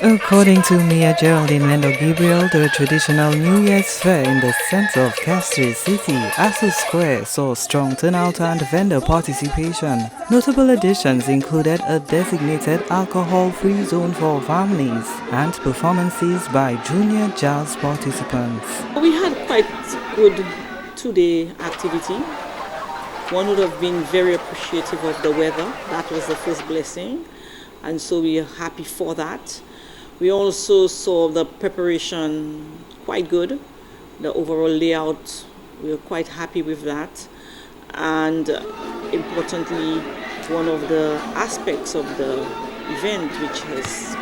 According to Mayor Geraldine LENDOR GABRIEL, the traditional New Year's fair in the center of Castries City, Assou Square, saw strong turnout and vendor participation. Notable additions included a designated alcohol-free zone for families and performances by junior jazz participants. We had quite good two-day activity. One would have been very appreciative of the weather. That was the first blessing, and so we are happy for that. We also saw the preparation quite good. The overall layout, we were quite happy with that. And importantly, one of the aspects of the event which has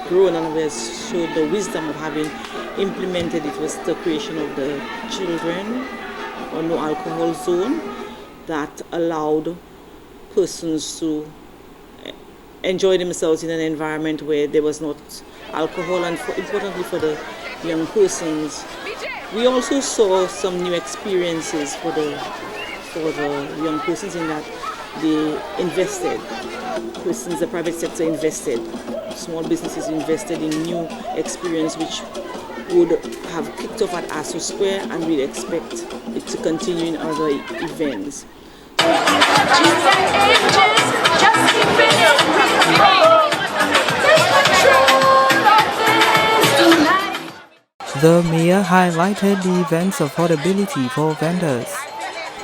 grown and has showed the wisdom of having implemented it was the creation of the children or no alcohol zone that allowed persons to enjoy themselves in an environment where there was not alcohol, and importantly for the young persons. We also saw some new experiences for the young persons in that they invested. Persons, the private sector invested. Small businesses invested in new experience which would have kicked off at Assou Square, and we expect it to continue in other events. The mayor highlighted the event's affordability for vendors.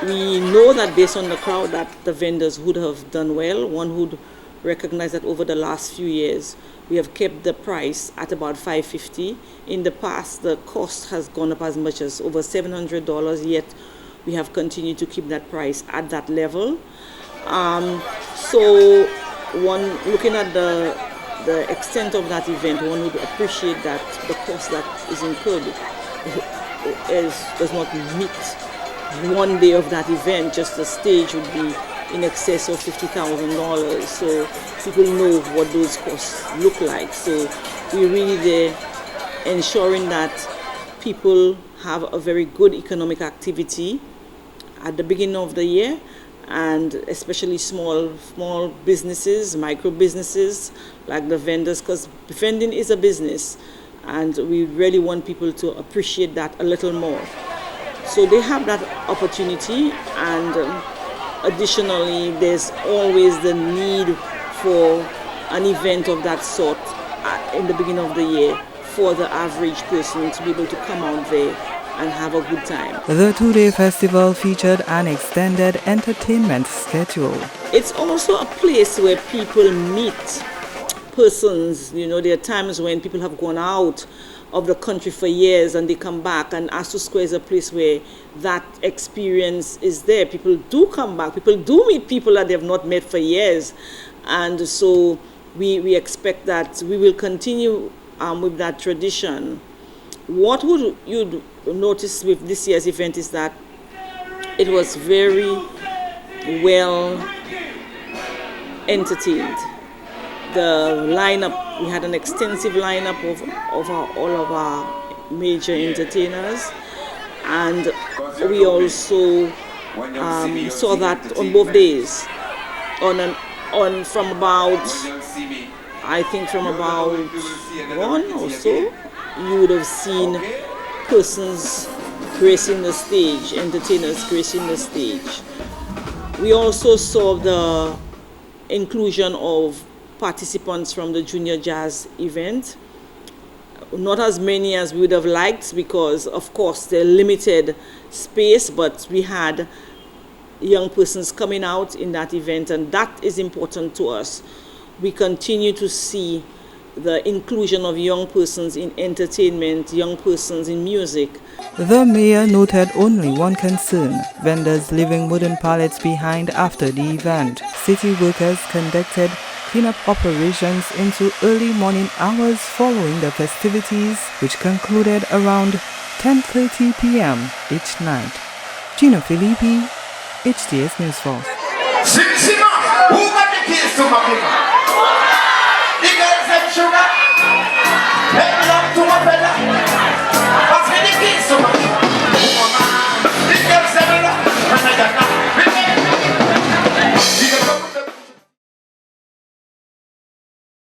We know that based on the crowd that the vendors would have done well. One would recognize that over the last few years we have kept the price at about $550. In the past the cost has gone up as much as over $700, yet we have continued to keep that price at that level. So one looking at the extent of that event, one would appreciate that the cost that is incurred does not meet one day of that event. Just the stage would be in excess of $50,000. So people know what those costs look like. So we're really there ensuring that people have a very good economic activity at the beginning of the year, and especially small businesses, micro businesses like the vendors, because vending is a business and we really want people to appreciate that a little more. So they have that opportunity, and additionally there's always the need for an event of that sort in the beginning of the year for the average person to be able to come out there and have a good time. The two-day festival featured an extended entertainment schedule. It's also a place where people meet persons. You know, there are times when people have gone out of the country for years and they come back, and Assou Square is a place where that experience is there. People do come back. People do meet people that they have not met for years, and so we expect that we will continue with that tradition. What would you notice with this year's event is that it was very well entertained. The lineup, we had an extensive lineup of all of our major entertainers, and we also saw that on both days. From about 1 or so, you would have seen persons gracing the stage, entertainers gracing the stage. We also saw the inclusion of participants from the junior jazz event. Not as many as we would have liked because, of course, they're limited space, but we had young persons coming out in that event, and that is important to us. We continue to see the inclusion of young persons in entertainment, young persons in music. The mayor noted only one concern: vendors leaving wooden pallets behind after the event. City workers conducted cleanup operations into early morning hours following the festivities, which concluded around 10:30 p.m. each night. Gino Filippi, HTS News Force. Who got the keys to my sugar?